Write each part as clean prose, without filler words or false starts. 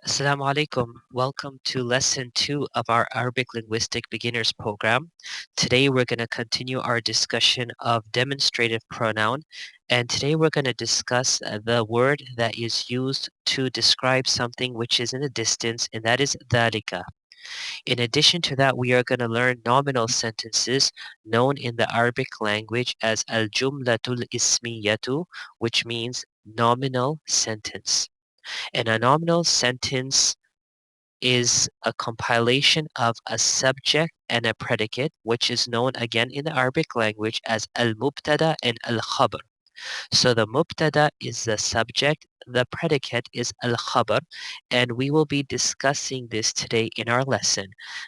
Assalamu alaikum. Welcome to lesson 2 of our Arabic Linguistic Beginners program. Today we're going to continue our discussion of demonstrative pronoun, and today we're going to discuss the word that is used to describe something which is in a distance, and that is dhalika. In addition to that, we are going to learn nominal sentences known in the Arabic language as al-jumlatul ismiyatu, which means nominal sentence. And a nominal sentence is a compilation of a subject and a predicate, which is known again in the Arabic language as al-mubtada and al-khabar. So the mubtada is the subject, the predicate is al-khabar, and we will be discussing this today in our lesson.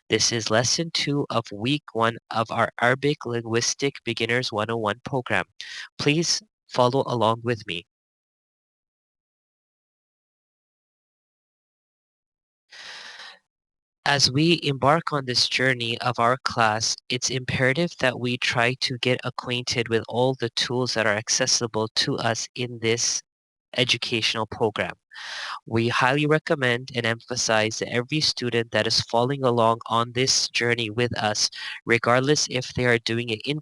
This is lesson 2 of week 1 of our Arabic Linguistic Beginners 101 program. Please follow along with me. As we embark on this journey of our class, it's imperative that we try to get acquainted with all the tools that are accessible to us in this educational program. We highly recommend and emphasize that every student that is following along on this journey with us, regardless if they are doing it in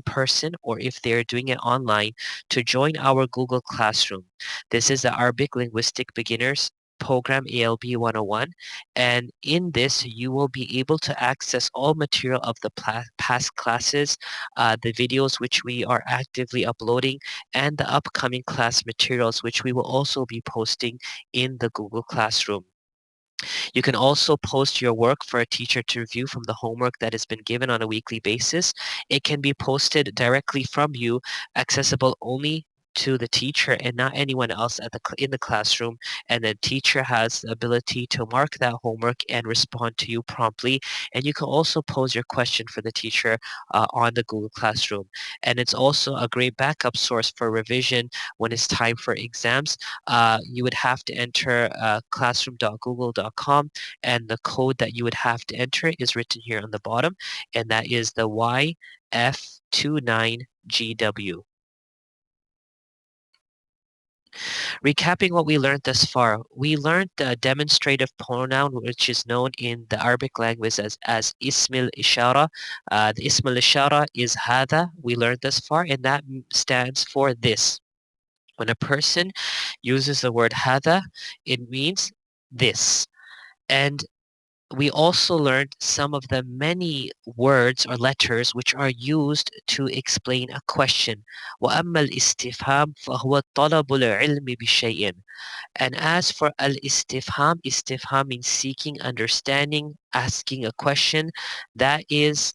person or if they are doing it online, to join our Google Classroom. This is the Arabic Linguistic Beginners program ALB101, and in this you will be able to access all material of the past classes, the videos which we are actively uploading, and the upcoming class materials which we will also be posting in the Google Classroom. You can also post your work for a teacher to review from the homework that has been given on a weekly basis. It can be posted directly from you, accessible only to the teacher and not anyone else in the classroom, and the teacher has the ability to mark that homework and respond to you promptly. And you can also pose your question for the teacher on the Google Classroom. And it's also a great backup source for revision when it's time for exams. You would have to enter classroom.google.com, and the code that you would have to enter is written here on the bottom, and that is the YF29GW. Recapping what we learned thus far, we learned the demonstrative pronoun, which is known in the Arabic language as ismil ishara. The ismil ishara is hada, we learned thus far, and that stands for this. When a person uses the word hada, it means this. And we also learned some of the many words or letters which are used to explain a question. وَأَمَّا الْإِسْتِفْهَامُ فَهُوَ طَلَبُ الْعِلْمِ بِشَيْءٍ. And as for al-istifham, istifham means seeking, understanding, asking a question. That is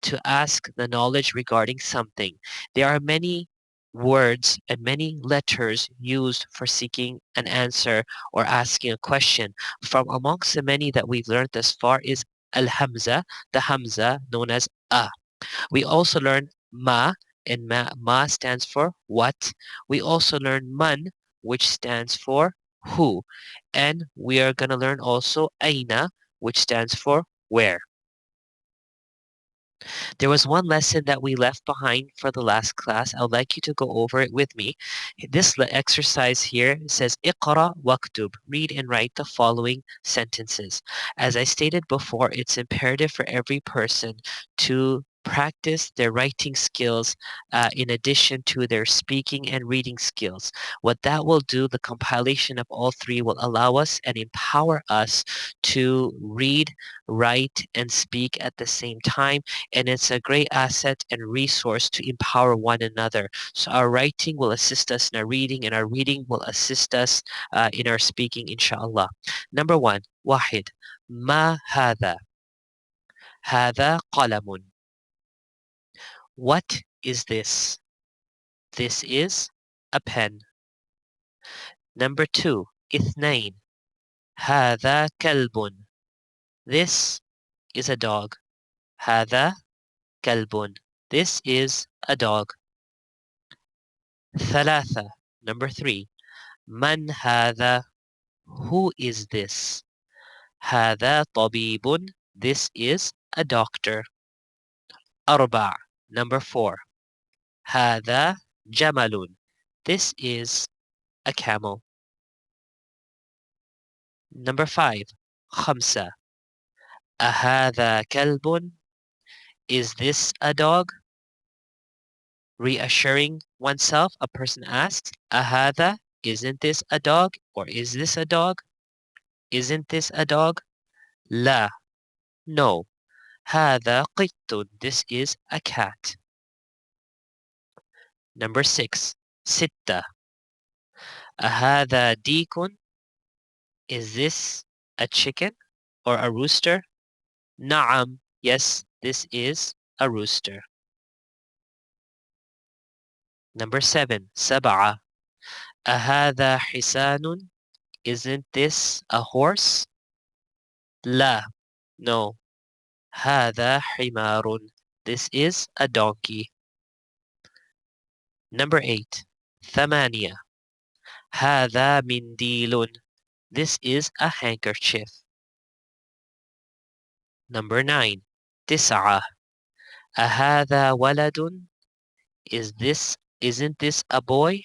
to ask the knowledge regarding something. There are many words and many letters used for seeking an answer or asking a question. From amongst the many that we've learned thus far is al-hamza, the hamza known as a. We also learn ma, and ma stands for what. We also learn man, which stands for who. And we are going to learn also aina, which stands for where. There was one lesson that we left behind for the last class. I would like you to go over it with me. This exercise here says Iqra waktub. Read and write the following sentences. As I stated before, it's imperative for every person to practice their writing skills in addition to their speaking and reading skills. What that will do, the compilation of all three will allow us and empower us to read, write, and speak at the same time, and it's a great asset and resource to empower one another. So our writing will assist us in our reading, and our reading will assist us in our speaking, inshallah. Number one, واحد. ما هذا؟ هذا قلم. What is this? This is a pen. Number two, اثنين. هذا كلب. This is a dog. هذا كلب. This is a dog. ثلاثة. Number three. من هذا? Who is this? هذا طبيب. This is a doctor. أربع. Number four. هذا جمل. This is a camel. Number 5. خمسة. أهذا كلب? Is this a dog? Reassuring oneself, a person asks, أهذا? Isn't this a dog? Or is this a dog? Isn't this a dog? لا. No. هذا قط. This is a cat. Number 6. ستة. أهذا ديك? Is this a chicken or a rooster? نعم. Yes, this is a rooster. Number 7. سبعة. أهذا حصان? Isn't this a horse? لا. No. هذا حمار. This is a donkey. Number 8. ثمانية. هذا منديل. This is a handkerchief. Number 9. تسعة. أهذا ولد? Isn't this a boy?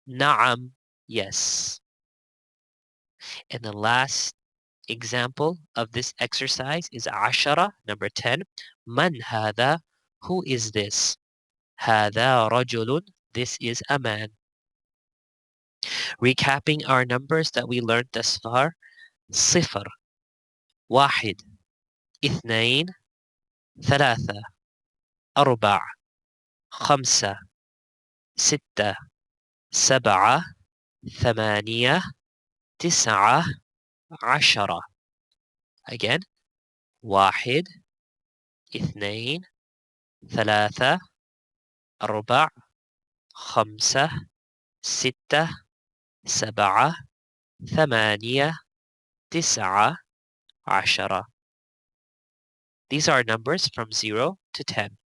نعم. Yes. And the last example of this exercise is عشرة, number 10. من هذا? Who is this? هذا رجل. This is a man. Recapping our numbers that we learned thus far. صفر. واحد. اثنين. ثلاثة. أربع. خمسة. ستة. سبعة. ثمانية. تسعة. عشرة. Again. واحد. اثنين. ثلاثة. أربع. خمسة. ستة. سبعة. ثمانية. تسعة. عشرة. These are numbers from 0 to 10.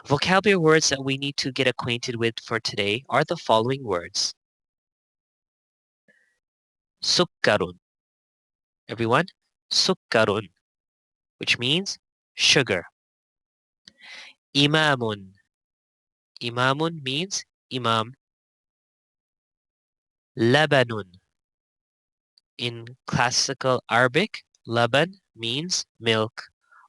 Vocabulary words that we need to get acquainted with for today are the following words. سكر. Everyone, سكر, which means sugar. إمام. إمام means imam. لبن. In classical Arabic, laban means milk,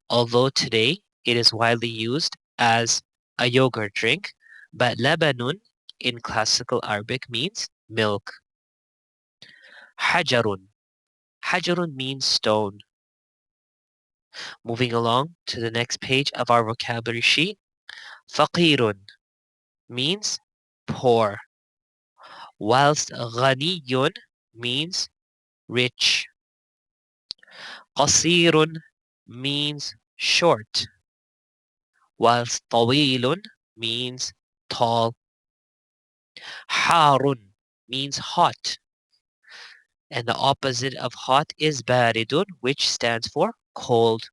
although today it is widely used as a yogurt drink, but labanun in classical Arabic means milk. Hajarun. Hajarun means stone. Moving along to the next page of our vocabulary sheet. Faqirun means poor, whilst ghaniyun means rich. Qasirun means short, whilst tawilun means tall. Harun means hot, and the opposite of hot is baridun, which stands for cold.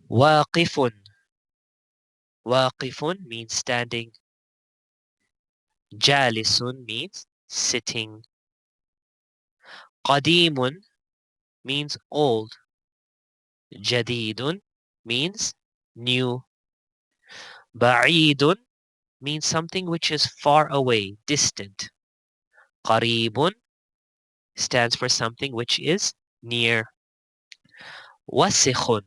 Waqifun. Waqifun means standing. Jalisun means sitting. Qadimun means old. Jadidun means new. Ba'idun means something which is far away, distant. Qaribun stands for something which is near. Wasikhun.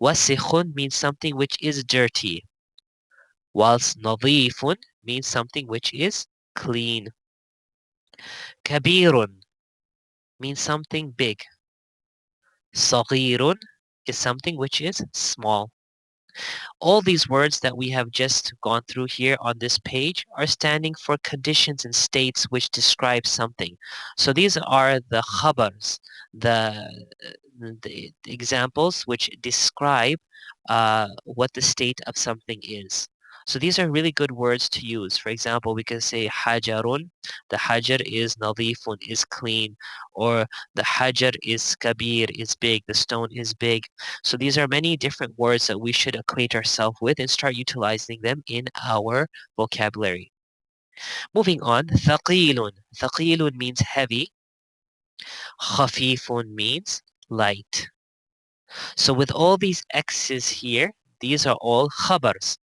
Wasikhun means something which is dirty, whilst nadifun means something which is clean. Kabirun means something big. Saghirun is something which is small. All these words that we have just gone through here on this page are standing for conditions and states which describe something. So these are the khabars, the examples which describe what the state of something is. So these are really good words to use. For example, we can say hajarun. The hajar is nadifun, is clean. Or the hajar is kabir, is big. The stone is big. So these are many different words that we should acquaint ourselves with and start utilizing them in our vocabulary. Moving on, thaqilun. Thaqilun means heavy. Khafifun means light. So with all these X's here, these are all khabars.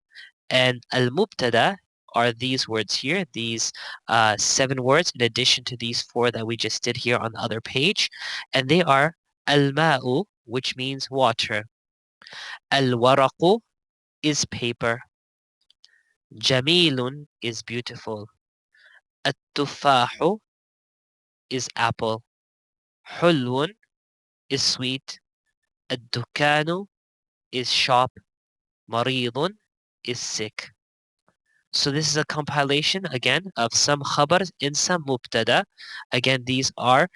And al-mubtada are these words here, these 7 words in addition to these 4 that we just did here on the other page. And they are al-ma'u, which means water. Al-waraqu is paper. Jamilun is beautiful. At-tufahu is apple. Hulwun is sweet. Ad-dukanu is shop. Maridun is sick. So this is a compilation again of some khabars and some mubtada. Again, these are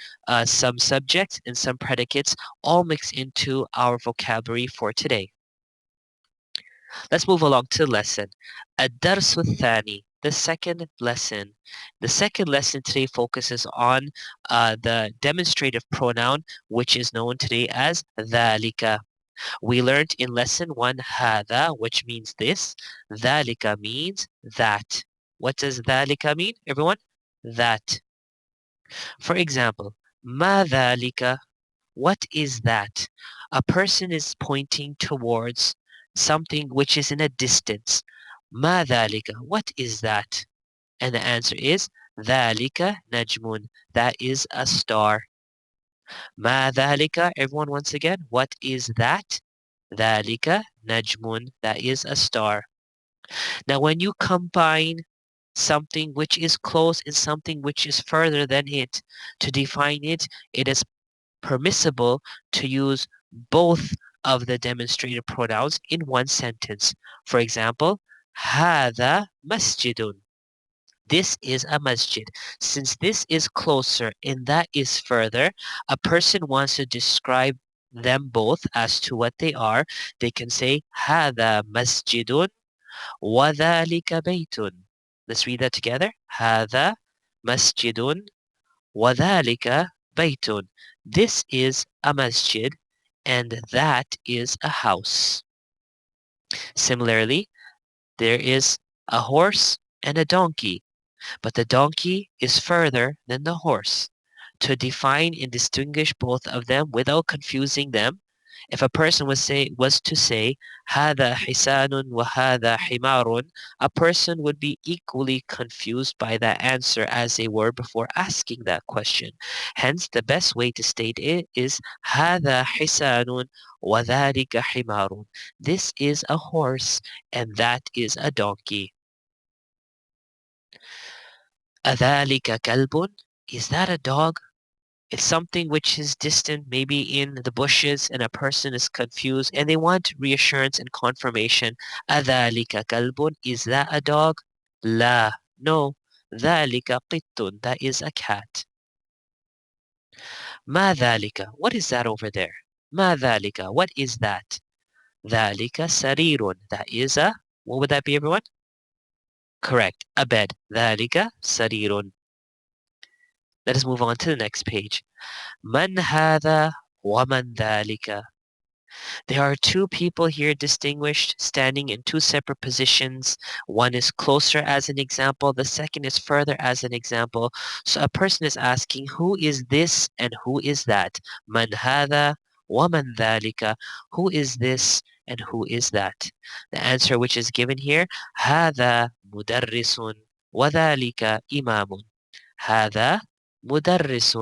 some subjects and some predicates all mixed into our vocabulary for today. Let's move along to the lesson. Ad-darsu thani, the second lesson. The second lesson today focuses on the demonstrative pronoun, which is known today as dhalika. We learned in lesson 1 هذا, which means this. ذلك means that. What does ذلك mean, everyone? That. For example, ما ذلك? What is that? A person is pointing towards something which is in a distance. ما ذلك? What is that? And the answer is ذلك نجم. That is a star. ما ذلك? Everyone, once again, what is that? ذلك نجم. That is a star. Now, when you combine something which is close and something which is further than it, to define it, it is permissible to use both of the demonstrative pronouns in one sentence. For example, هذا مسجد. This is a masjid. Since this is closer and that is further, a person wants to describe them both as to what they are. They can say هذا مسجد وذلك بيت. Let's read that together. هذا مسجد وذلك بيت. This is a masjid and that is a house. Similarly, there is a horse and a donkey, but the donkey is further than the horse. To define and distinguish both of them without confusing them, if a person was to say هذا حسان وهذا حمار, a person would be equally confused by that answer as they were before asking that question. Hence, the best way to state it is هذا حسان وذلك حمار. This is a horse and that is a donkey. أذلك كلب? Is that a dog? It's something which is distant, maybe in the bushes, and a person is confused and they want reassurance and confirmation. أذلك كلب? Is that a dog? لا, no. ذلك قط. That is a cat. ما ذلك? What is that over there? ما ذلك? What is that? ذلك سرير. That is a, what would that be, everyone? Correct, a bed. ذلك سرير. Let us move on to the next page. من هذا ومن ذلك? There are 2 people here distinguished, standing in 2 separate positions. One is closer as an example, the second is further as an example. So a person is asking, who is this and who is that? من هذا ومن ذلك? Who is this and who is that? The answer which is given here, هذا مدرس وذلك إمام. هذا مدرس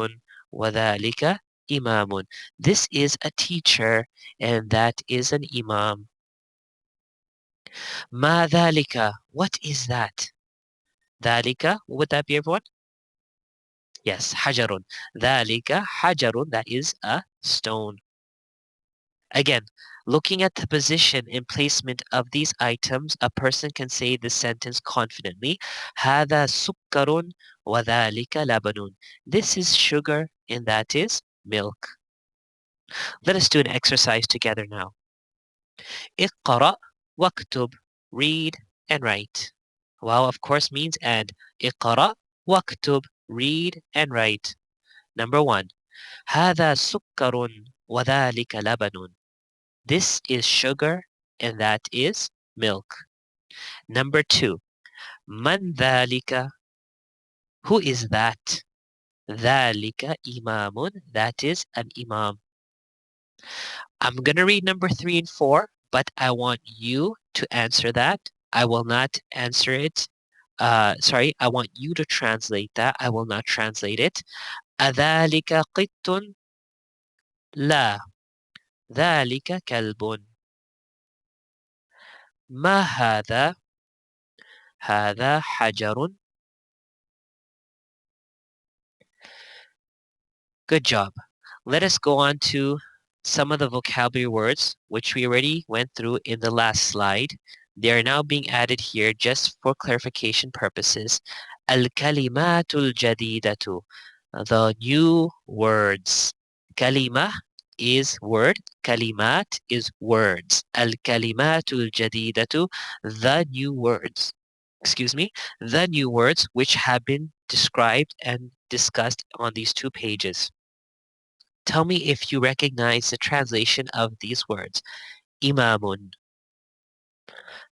وذلك إمام. This is a teacher and that is an imam. ما ذلك? What is that? ذلك, what would that be, everyone? Yes, حجر. ذلك حجر. That is a stone. Again, looking at the position and placement of these items, a person can say this sentence confidently. هذا سكر وذلك لبن. This is sugar and that is milk. Let us do an exercise together now. اقرأ واكتب. Read and write. Wow, of course, means and. اقرأ واكتب. Read and write. Number 1. هذا سكر وذلك لبن. This is sugar and that is milk. Number 2. من ذلك? Who is that? ذلك إمام. That is an imam. I'm going to read number 3 and 4, but I want you to answer that. I will not answer it sorry, I want you to translate that. I will not translate it. أذلك قط؟ لا، ذلك كلب. ما هذا؟ هذا حجر. Good job. Let us go on to some of the vocabulary words which we already went through in the last slide. They are now being added here just for clarification purposes. الكلمات الجديدة. The new words. Kalima is word. Kalimat is words. الكلمات الجديدة. The new words. Excuse me. The new words which have been described and discussed on these 2 pages. Tell me if you recognize the translation of these words. Imamun,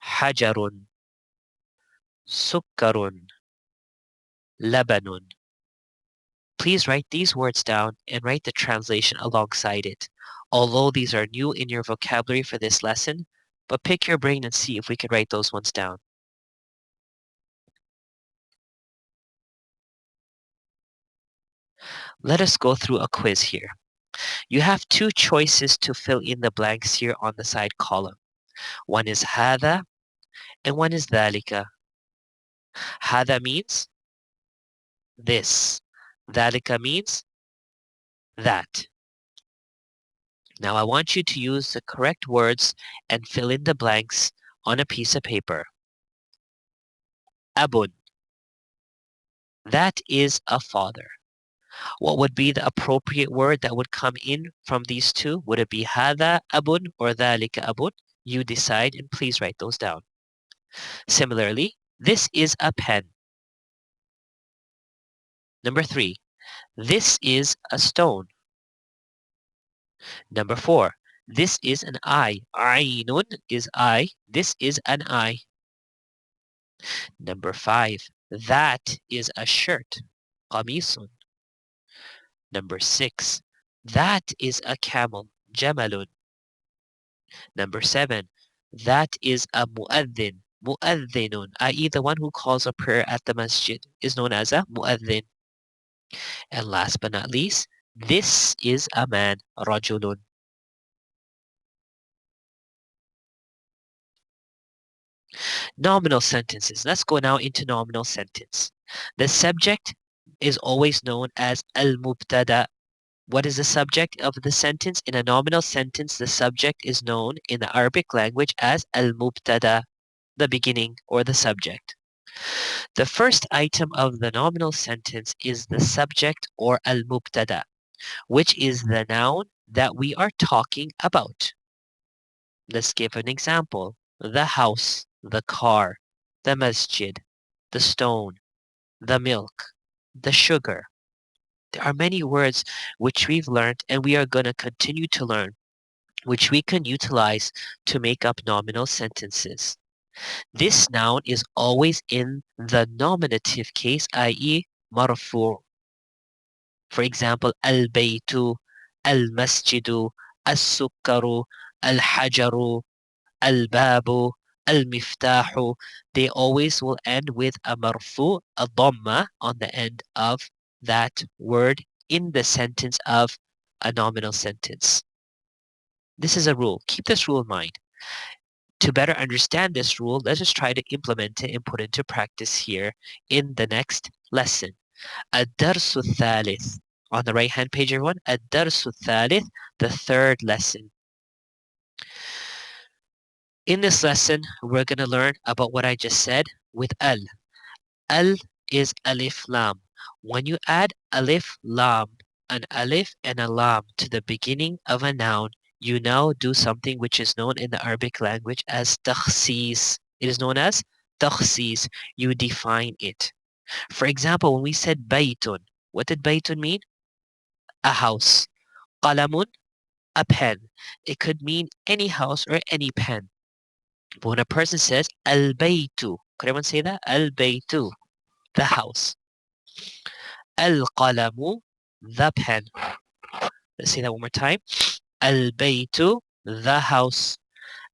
hajarun, sukkarun, labanun. Please write these words down and write the translation alongside it. Although these are new in your vocabulary for this lesson, but pick your brain and see if we can write those ones down. Let us go through a quiz here. You have 2 choices to fill in the blanks here on the side column. One is هذا and one is ذلك. هذا means this. ذلك means that. Now I want you to use the correct words and fill in the blanks on a piece of paper. Abun. That is a father. What would be the appropriate word that would come in from these 2? Would it be هذا abun or ذلك abun? You decide and please write those down. Similarly, this is a pen. Number 3, this is a stone. Number 4, this is an eye. Ainun is eye. This is an eye. Number 5, that is a shirt. Qamisun. Number 6, that is a camel. Jamalun. Number 7, that is a mu'adhin. Mu'adhinun, i.e. the one who calls a prayer at the masjid, is known as a mu'adhin. And last but not least, this is a man. Rajulun. Nominal sentences. Let's go now into nominal sentence. The subject is always known as al-mubtada. What is the subject of the sentence? In a nominal sentence, the subject is known in the Arabic language as al-mubtada, the beginning or the subject. The first item of the nominal sentence is the subject or al-mubtada, which is the noun that we are talking about. Let's give an example. The house, the car, the masjid, the stone, the milk, the sugar. There are many words which we've learned and we are going to continue to learn, which we can utilize to make up nominal sentences. This noun is always in the nominative case, i.e. marfu'. For example, al-baytu, al-masjidu, al-sukkaru, al-hajaru, al-babu, al-miftahu. They always will end with a marfu', a dhamma on the end of that word in the sentence of a nominal sentence. This is a rule. Keep this rule in mind. To better understand this rule, let us try to implement it and put it into practice here in the next lesson. الدرس الثالث. On the right hand page, everyone. الدرس الثالث, the 3rd lesson. In this lesson, we're going to learn about what I just said with al. Al is alif lam. When you add alif lam, an alif and a lam to the beginning of a noun, you now do something which is known in the Arabic language as takhsis. It is known as takhsis. You define it. For example, when we said baytun, what did baytun mean? A house. Qalamun, a pen. It could mean any house or any pen. But when a person says al-baytu, could everyone say that? Al-baytu, the house. Al-qalamu, the pen. Let's say that one more time. Al-baytu, the house.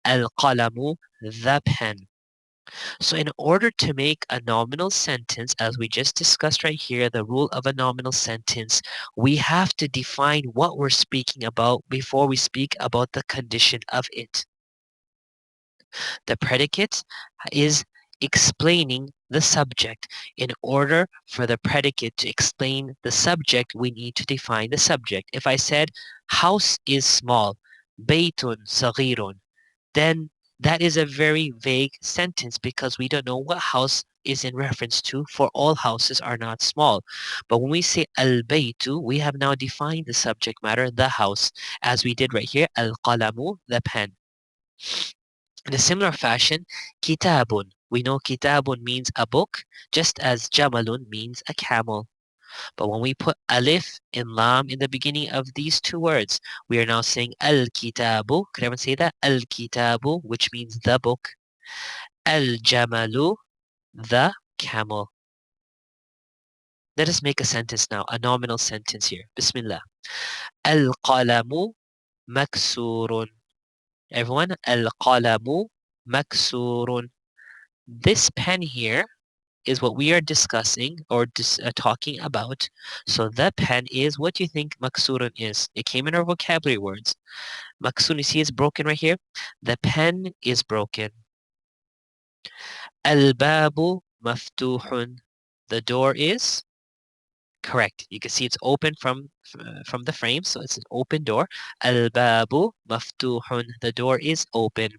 Al-qalamu, the pen. So in order to make a nominal sentence, as we just discussed right here, the rule of a nominal sentence, we have to define what we're speaking about before we speak about the condition of it. The predicate is explaining the subject. In order for the predicate to explain the subject, we need to define the subject. If I said, house is small, baytun saghirun, then that is a very vague sentence because we don't know what house is in reference to, for all houses are not small. But when we say al-baytu, we have now defined the subject matter, the house, as we did right here, al-qalamu, the pen. In a similar fashion, kitabun. We know kitabun means a book, just as jamalun means a camel. But when we put alif and lam in the beginning of these two words, we are now saying al-kitabu. Could everyone say that? Al-kitabu, which means the book. Al-jamalu, the camel. Let us make a sentence now, a nominal sentence here. Bismillah. Al-qalamu maksurun. Everyone, al-qalamu maksurun. This pen here is what we are discussing or talking about. So the pen is, what do you think maksurun is? It came in our vocabulary words. Maksurun, you see it's broken right here? The pen is broken. Al-babu maftuhun. The door is correct. You can see it's open from the frame, so it's an open door. Al-babu maftuhun. The door is open.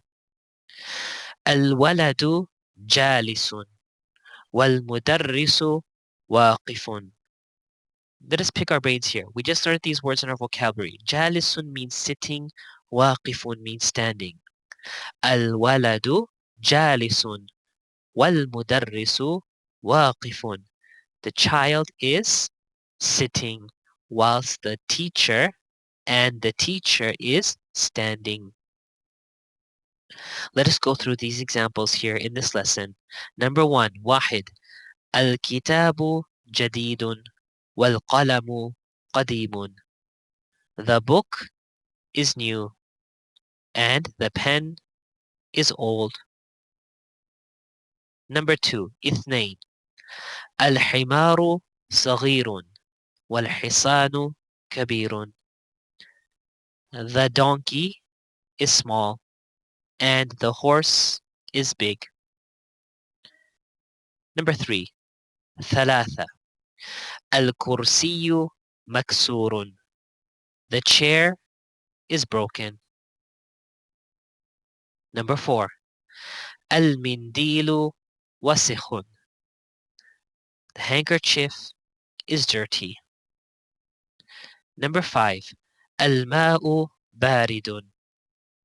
Al-waladu jalisun. Wal-mudarrisu waqifun. Let us pick our brains here. We just learned these words in our vocabulary. Jalisun means sitting. Waqifun means standing. Al-waladu jalisun. Wal-mudarrisu waqifun. The child is sitting whilst the teacher is standing. Let us go through these examples here in this lesson. Number 1, واحد. الكتاب جديد والقلم قديم. The book is new and the pen is old. Number 2, اثنين. الحمار صغير والحصان كبير. The donkey is small and the horse is big. Number 3, ثلاثة. الكرسي مكسور. The chair is broken. Number 4, المنديل وسخ. The handkerchief is dirty. Number 5, الماء بارد.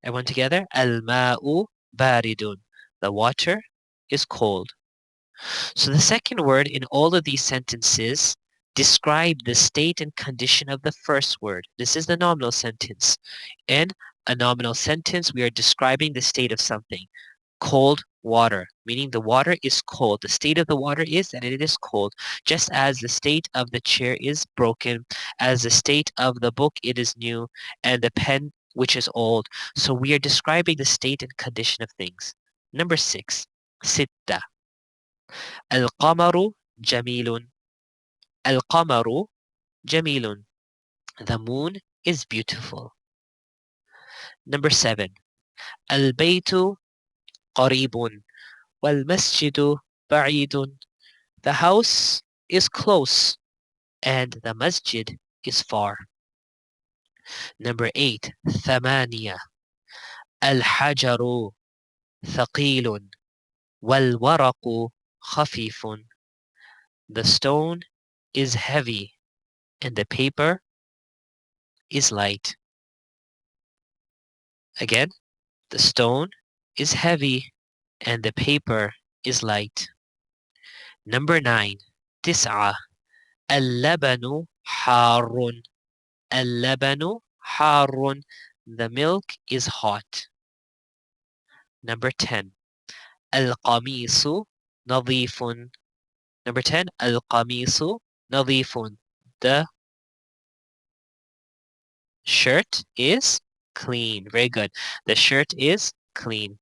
Everyone together? الماء بارد. The water is cold. So the second word in all of these sentences describe the state and condition of the first word. This is the nominal sentence. In a nominal sentence, we are describing the state of something. Cold water, meaning the water is cold. The state of the water is that it is cold, just as the state of the chair is broken, as the state of the book it is new, and the pen which is old. So we are describing the state and condition of things. Number 6, sitta. القمر جميل. القمر جميل. The moon is beautiful. Number 7, البيت قريب والمسجد بعيد. The house is close and the masjid is far. Number 8, ثمانية. الحجر ثقيل والورق خفيف. The stone is heavy and the paper is light. Again, the stone is heavy and the paper is light. Number 9, تسعة. اللبن حار. اللبن حار. The milk is hot. Number 10, القميص نظيف. Number 10, القميص نظيف. The shirt is clean. Very good. The shirt is clean.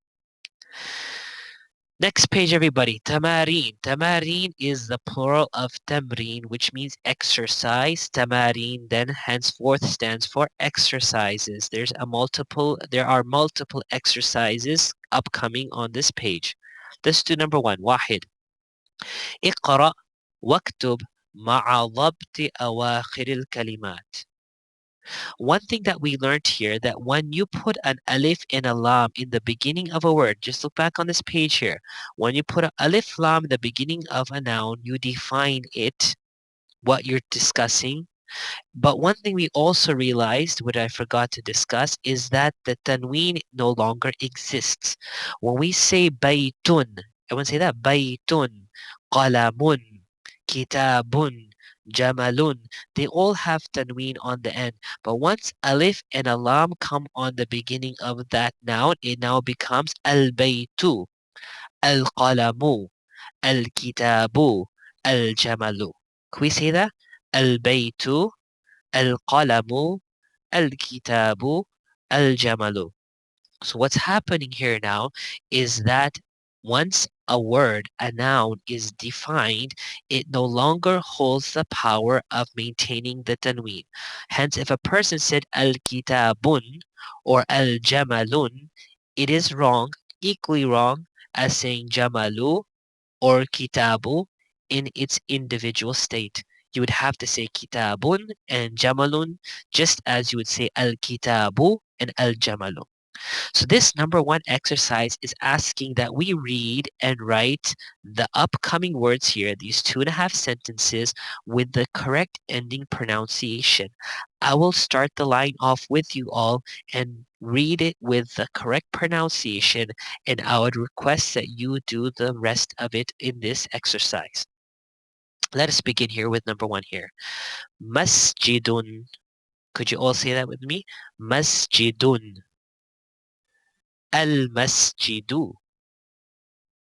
Next page, everybody. Tamarin. Tamarin is the plural of tamrin, which means exercise. Tamarin then henceforth stands for exercises. There are multiple exercises upcoming on this page. Let's do number one. واحد. اقرأ واكتب مع ضبط أواخر الكلمات. One thing that we learned here, that when you put an alif and a lam in the beginning of a word, just look back on this page here. When you put an alif lam in the beginning of a noun, you define it, what you're discussing. But one thing we also realized, what I forgot to discuss, is that the tanween no longer exists. When we say baytun, everyone say that, baytun, qalamun, kitabun, jamalun, they all have tanween on the end. But once alif and a lam come on the beginning of that noun, it now becomes al-baytu, al-qalamu, al-kitabu, al-jamalu. Can we say that? Al-baytu, القلم الكتاب الجمل. So what's happening here now is that once a word, a noun, is defined, it no longer holds the power of maintaining the tanween. Hence, if a person said al-kitabun or al-jamalun, it is wrong, equally wrong as saying jamalu or kitabu in its individual state. You would have to say kitabun and jamalun just as you would say al-kitabu and al-jamalu. So this number one exercise is asking that we read and write the upcoming words here, these 2.5 sentences, with the correct ending pronunciation. I will start the line off with you all and read it with the correct pronunciation, and I would request that you do the rest of it in this exercise. Let us begin here with number one here. Masjidun. Could you all say that with me? Masjidun. Al-masjidu.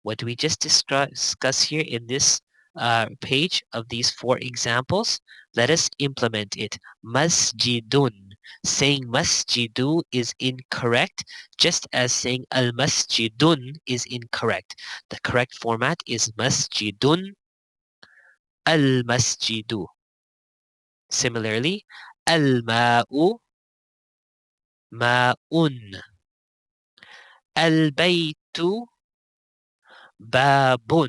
What do we just discuss here in this page of these 4 examples? Let us implement it. Masjidun. Saying masjidu is incorrect, just as saying al-masjidun is incorrect. The correct format is masjidun, al-masjidu. Similarly, al-ma'u, ma'un. Al-baytu, babun.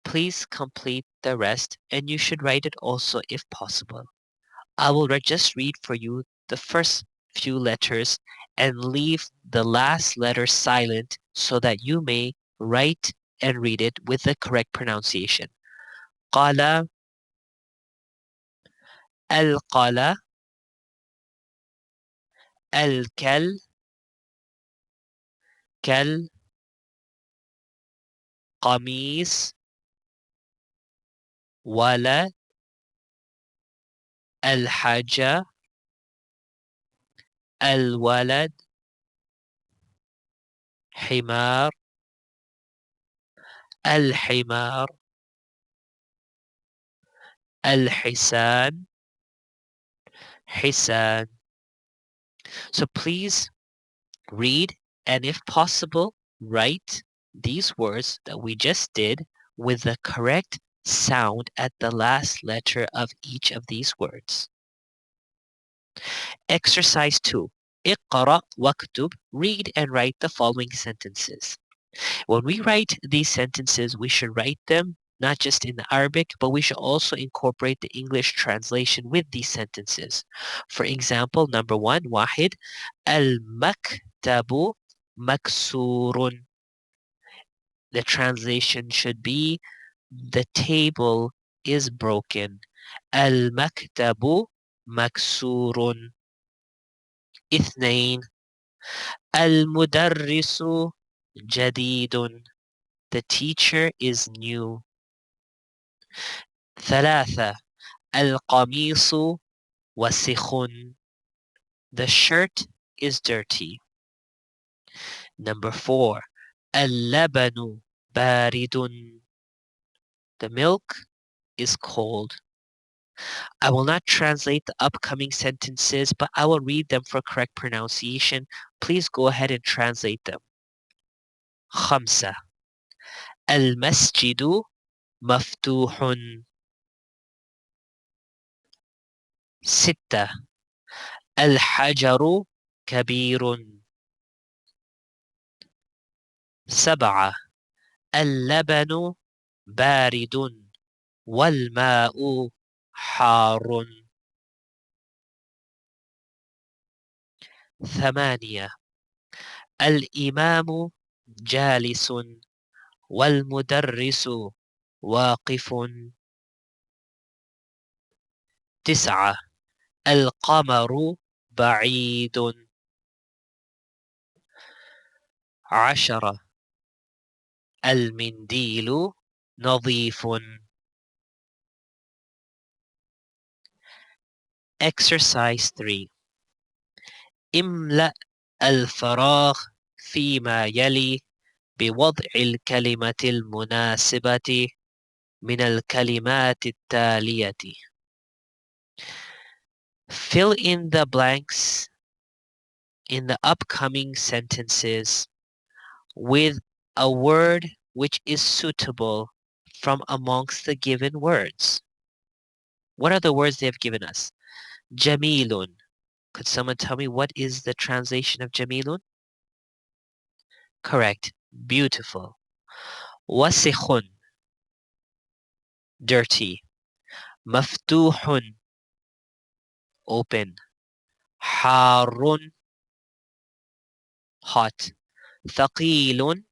Please complete the rest, and you should write it also if possible. I will just read for you the first few letters and leave the last letter silent so that you may write and read it with the correct pronunciation. قال, القل, الكل, كل, قميص, ولد, الحاجة, الولد, حمار, الحمار, الحسان, حسان. So please read and if possible, write these words that we just did with the correct sound at the last letter of each of these words. Exercise 2. اقرأ واكتب. Read and write the following sentences. When we write these sentences, we should write them not just in the Arabic, but we should also incorporate the English translation with these sentences. For example, number 1, واحد, المكتب مكسور. The translation should be, the table is broken. المكتب مكسور. اثنين, المدرس جديد. The teacher is new. ثلاثة, القميص وسخ. The shirt is dirty. Number 4, اللبن بارد. The milk is cold. I will not translate the upcoming sentences, but I will read them for correct pronunciation. Please go ahead and translate them. 5. المسجد مفتوح. 6. الحجر كبير. 7. اللبن بارد والماء حار. 8. الإمام جالس والمدرس واقف. 9. القمر بعيد. 10. المنديل نظيف. Exercise 3. املأ الفراغ فيما يلي بوضع الكلمة المناسبة من الكلمات التالية. Fill in the blanks in the upcoming sentences with a word which is suitable from amongst the given words. What are the words they have given us? Jamilun. Could someone tell me what is the translation of Jamilun? Correct. Beautiful. Wasikhun. Dirty. Maftuhun. Open. Harun. Hot. Thaqilun.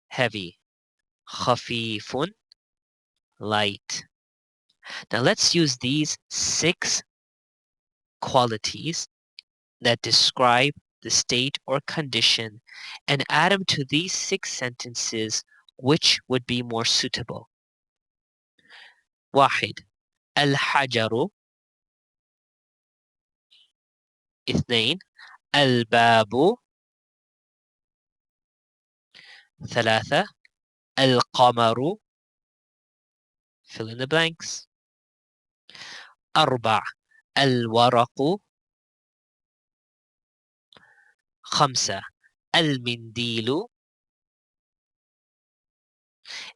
Heavy. Khafifun. Light. Now let's use these 6 qualities that describe the state or condition and add them to these 6 sentences, which would be more suitable. 1. الحجر. 2. الباب. 3. القمر. Fill in the blanks. 4. الورق. 5. المنديل.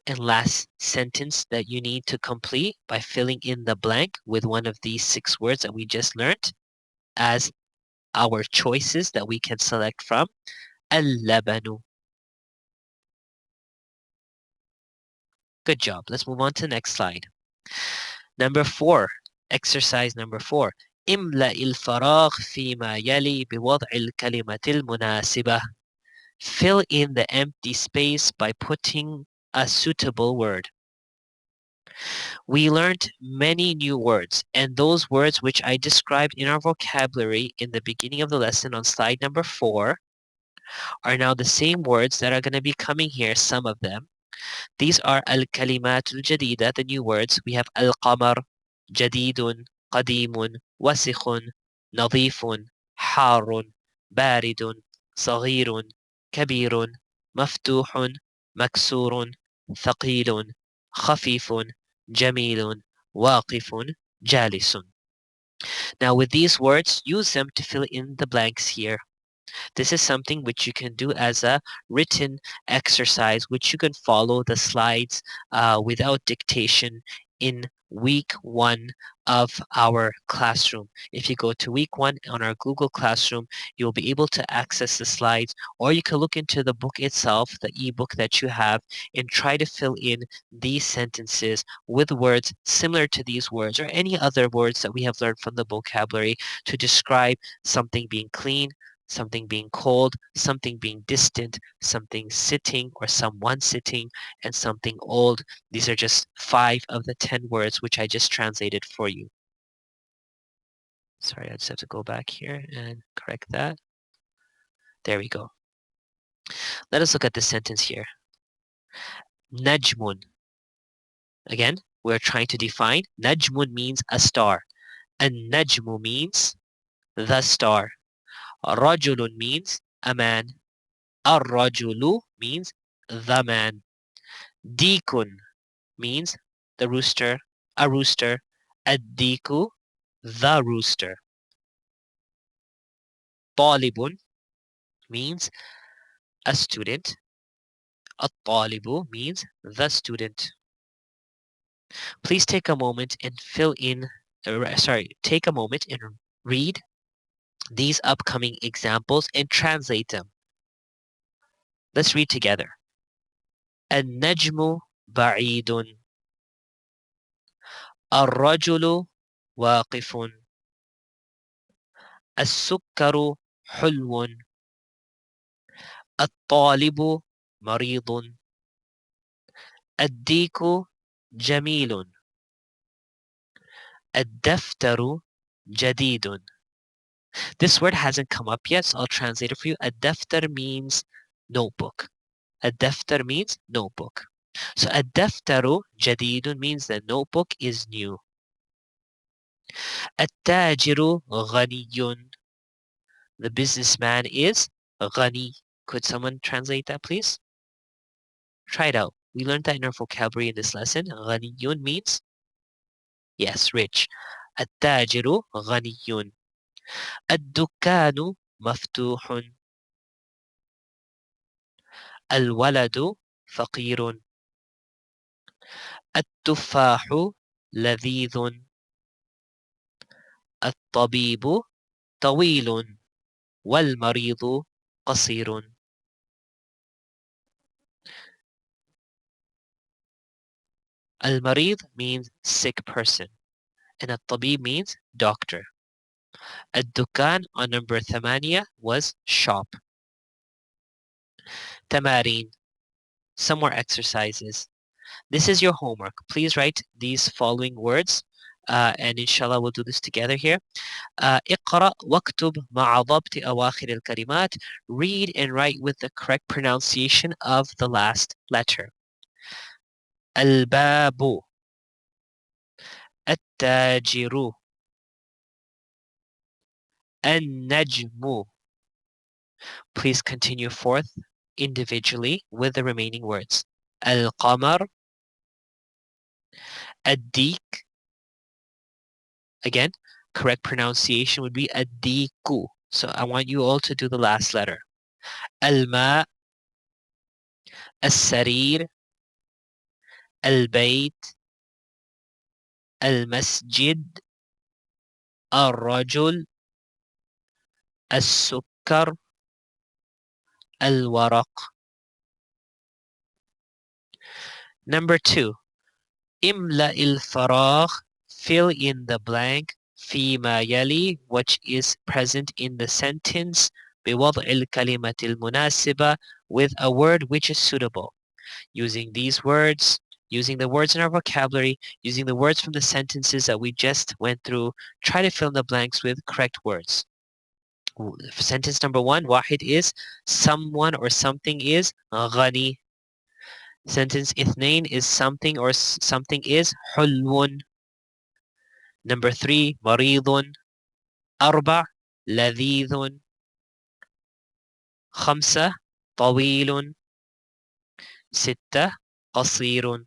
And last sentence that you need to complete by filling in the blank with one of these 6 words that we just learned as our choices that we can select from. اللبن. Good job. Let's move on to the next slide. Number 4. Exercise number 4. املأ الفراغ فيما يلي بوضع الكلمة المناسبة. Fill in the empty space by putting a suitable word. We learned many new words, and those words which I described in our vocabulary in the beginning of the lesson on slide number 4 are now the same words that are going to be coming here, some of them. These are al-kalimat al-jadida, the new words. We have al-qamar, jadidun, qadimun, wasikhun, nadifun, harun, baridun, صغير, كبير, مفتوح, مكسور, ثقيل, خفيف, جميل, واقف, جالس. Now with these words, use them to fill in the blanks here. This is something which you can do as a written exercise, which you can follow the slides without dictation in week 1 of our classroom. If you go to week 1 on our Google Classroom, you'll be able to access the slides, or you can look into the book itself, the ebook that you have, and try to fill in these sentences with words similar to these words or any other words that we have learned from the vocabulary to describe something being clean, something being cold, something being distant, something sitting or someone sitting, and something old. These are just 5 of the 10 words which I just translated for you. Sorry, I just have to go back here and correct that. There we go. Let us look at this sentence here. Najmun. Again, we're trying to define. Najmun means a star. And najmu means the star. Rajulun means a man. Ar-rajulu means the man. Dikun means the rooster, a rooster. Ad-diku, the rooster. Talibun means a student. الطالب means the student. Please take a moment and take a moment and read these upcoming examples and translate them. Let's read together. النجم بعيد. الرجل واقف. السكر حلو. الطالب مريض. الديك جميل. الدفتر جديد. This word hasn't come up yet, so I'll translate it for you. الدفتر means notebook. الدفتر means notebook. So الدفتر جديد means the notebook is new. التاجر غني. The businessman is غني. Could someone translate that, please? Try it out. We learned that in our vocabulary in this lesson. غني means, yes, rich. التاجر غني. الدكان مفتوح. الولد فقير. التفاح لذيذ. الطبيب طويل. والمريض قصير. المريض means sick person, and الطبيب means doctor. الدكان on number 8 was shop. تمارين, some more exercises. This is your homework. Please write these following words, and inshallah we'll do this together here. اقرأ واكتب مع ضبط أواخر الكلمات. Read and write with the correct pronunciation of the last letter. الباب. التاجر. النجم. Please continue forth individually with the remaining words. القمر. الديك. Again, correct pronunciation would be الديك. So I want you all to do the last letter. الماء. السرير. البيت. المسجد. الرجل. السكر. الورق. Number 2. املأ الفراغ. Fill in the blank فيما يلي, which is present in the sentence بوضع الكلمة المناسبة, with a word which is suitable. Using these words, using the words in our vocabulary, using the words from the sentences that we just went through, try to fill in the blanks with correct words. Sentence number 1, واحد is someone or something is غني. Sentence 2 is something or something is حلو. Number 3, مريض. 4, لذيذ. 5, طويل. 6, قصير.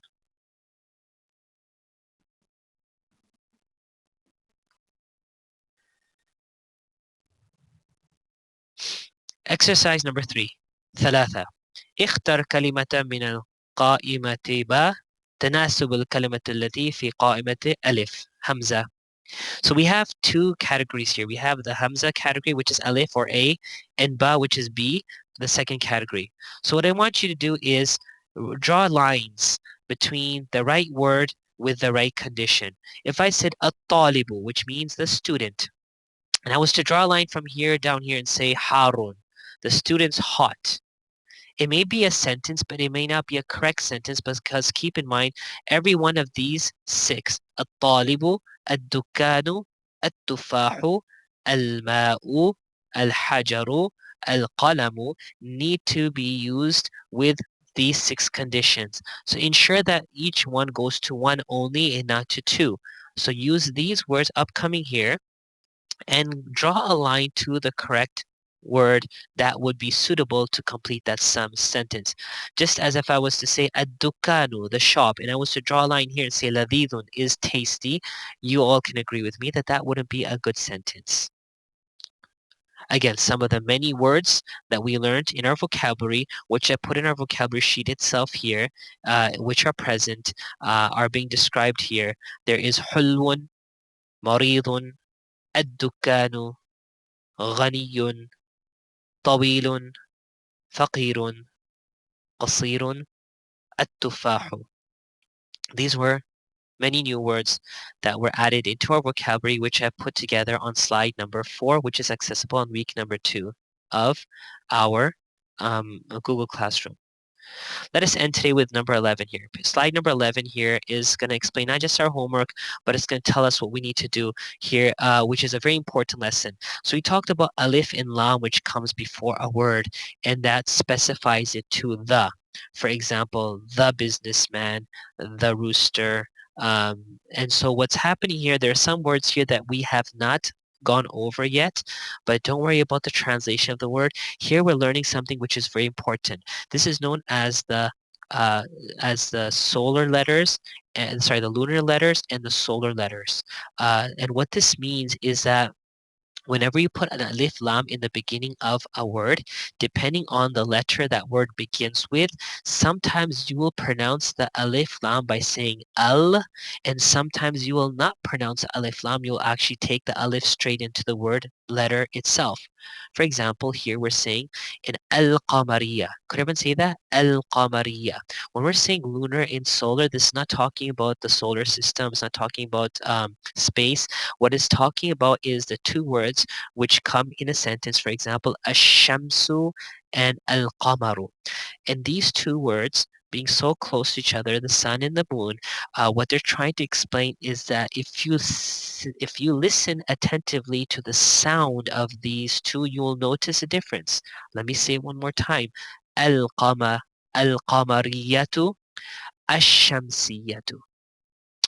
Exercise number 3. 3. اختر كلمة من القائمة با تناسب الكلمة التي في قائمة ألف همزة. So we have 2 categories here. We have the Hamza category, which is Alif or A, and Ba, which is B, the second category. So what I want you to do is draw lines between the right word with the right condition. If I said at-talibu, which means the student, and I was to draw a line from here down here and say Harun, the student's hot. It may be a sentence, but it may not be a correct sentence, because keep in mind, every one of these 6, الطالب, الدكان, التفاح, الماء, الحجر, القلم, need to be used with these 6 conditions. So ensure that each one goes to 1 only and not to 2. So use these words upcoming here and draw a line to the correct word that would be suitable to complete that sentence. Just as if I was to say ad-dukanu, the shop, and I was to draw a line here and say ladidun is tasty, you all can agree with me that that wouldn't be a good sentence. Again, some of the many words that we learned in our vocabulary, which I put in our vocabulary sheet itself here, which are present, are being described here. There is حلو, مريض, الدكان, غني, طويل, فقير, قصير, التفاح. These were many new words that were added into our vocabulary, which I put together on slide number 4, which is accessible on week number 2 of our Google Classroom. Let us end today with number 11 here. Slide number 11 here is going to explain not just our homework, but it's going to tell us what we need to do here, which is a very important lesson. So we talked about alif and lam, which comes before a word, and that specifies it to the. For example, the businessman, the rooster. And so what's happening here, there are some words here that we have not gone over yet, but don't worry about the translation of the word. Here we're learning something which is very important. This is known uh, as the solar letters, and sorry, the lunar letters and the solar letters. And what this means is that whenever you put an alif lam in the beginning of a word, depending on the letter that word begins with, sometimes you will pronounce the alif lam by saying al, and sometimes you will not pronounce the alif lam. You'll actually take the alif straight into the word letter itself. For example, here we're saying in al-qamariya. Could everyone say that? Al-qamariya. When we're saying lunar in solar, this is not talking about the solar system. It's not talking about space. What it's talking about is the two words which come in a sentence. For example, ash-shamsu and al-qamaru. And these two words being so close to each other, the sun and the moon, what they're trying to explain is that if you listen attentively to the sound of these two, you will notice a difference. Let me say it one more time. Al-qama, al-qamariyatu, ash-shamsiyatu.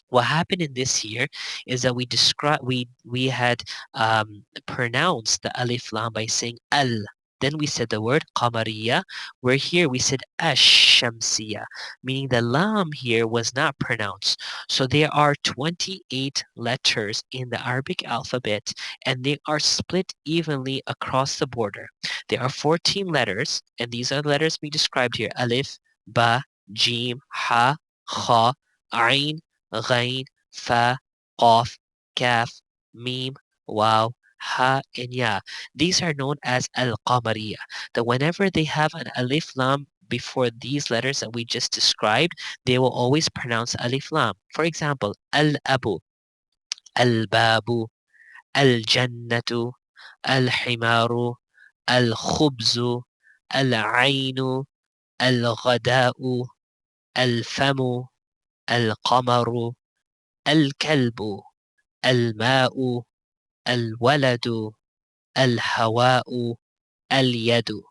What happened in this year is that we had pronounced the alif lam by saying al. Then we said the word qamariya, where here we said ash-shamsiya, meaning the lam here was not pronounced. So there are 28 letters in the Arabic alphabet, and they are split evenly across the border. There are 14 letters, and these are the letters we described here: alif, ba, jim, ha, kha, ain, غين, fa, qaf, kaf, mim, waw, ha, and ya. These are known as al-qamariya. That whenever they have an alif lam before these letters that we just described, they will always pronounce alif lam. For example, al-abu, al-babu, al-jannatu, al-himaru, al-khubzu, al-ainu, al-ghada'u, al-famu, al-qamaru, الكلب الماء الولد الهواء اليد.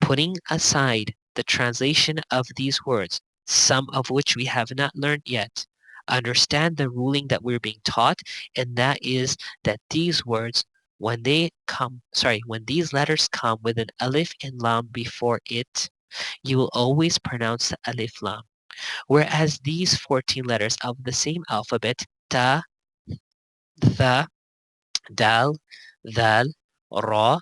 Putting aside the translation of these words, some of which we have not learned yet, understand the ruling that we're being taught, and that is that these words, when these letters come with an alif and lam before it, you will always pronounce the alif lam. Whereas these 14 letters of the same alphabet, ta, tha, dal, dhal, ra,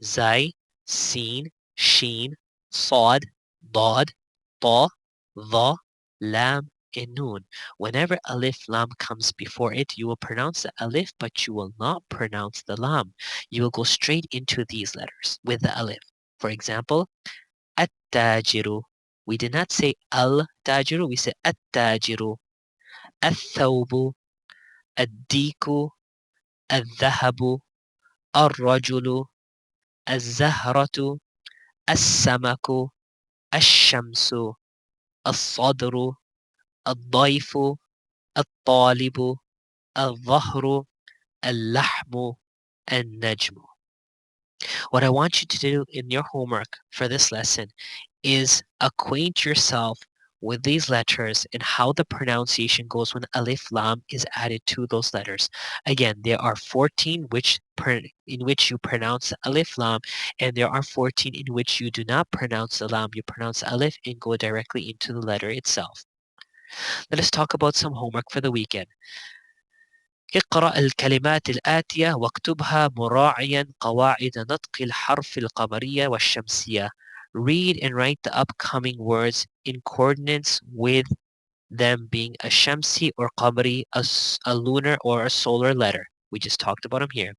zai, sin, sheen, sad, dad, ta, dha, lam, and noon. Whenever alif lam comes before it, you will pronounce the alif, but you will not pronounce the lam. You will go straight into these letters with the alif. For example, at-tajiru. We did not say al-tajiru, we said at-tajiru. الثوب الديك الذهب الرجل الزهرة السمك الشمس الصدر الضيف الطالب الظهر اللحم النجم. What I want you to do in your homework for this lesson is acquaint yourself with these letters and how the pronunciation goes when alif lam is added to those letters. Again, there are 14 in which you pronounce alif lam, and there are 14 in which you do not pronounce the lam. You pronounce alif and go directly into the letter itself. Let us talk about some homework for the weekend. اقرأ الكلمات الآتية واكتبها مراعيا قواعد نطق الحرف القمرية والشمسية. Read and write the upcoming words in coordinates with them being a shamsi or qamari, a lunar or a solar letter. We just talked about them here.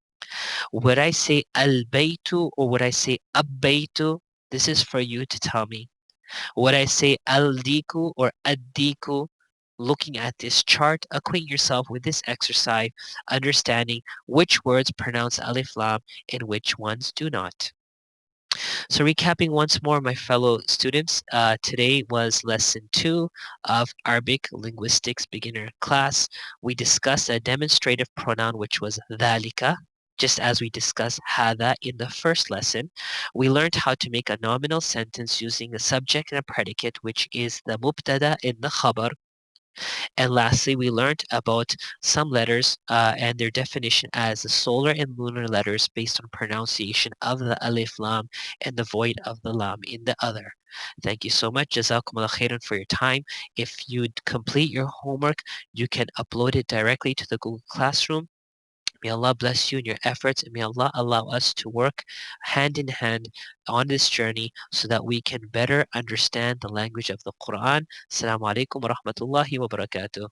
Would I say al-baytu or would I say ab-baytu? This is for you to tell me. Would I say al-diku or ad-diku? Looking at this chart, acquaint yourself with this exercise, understanding which words pronounce alif lam and which ones do not. So recapping once more, my fellow students, today was lesson 2 of Arabic Linguistics beginner class. We discussed a demonstrative pronoun which was dhalika, just as we discussed hada in the first lesson. We learned how to make a nominal sentence using a subject and a predicate, which is the mubtada and the khabar. And lastly, we learned about some letters and their definition as the solar and lunar letters based on pronunciation of the alif lam and the void of the lam in the other. Thank you so much. Jazakumullah khairan for your time. If you complete your homework, you can upload it directly to the Google Classroom. May Allah bless you in your efforts, and may Allah allow us to work hand in hand on this journey so that we can better understand the language of the Quran. Assalamu alaikum wa rahmatullahi wa barakatuh.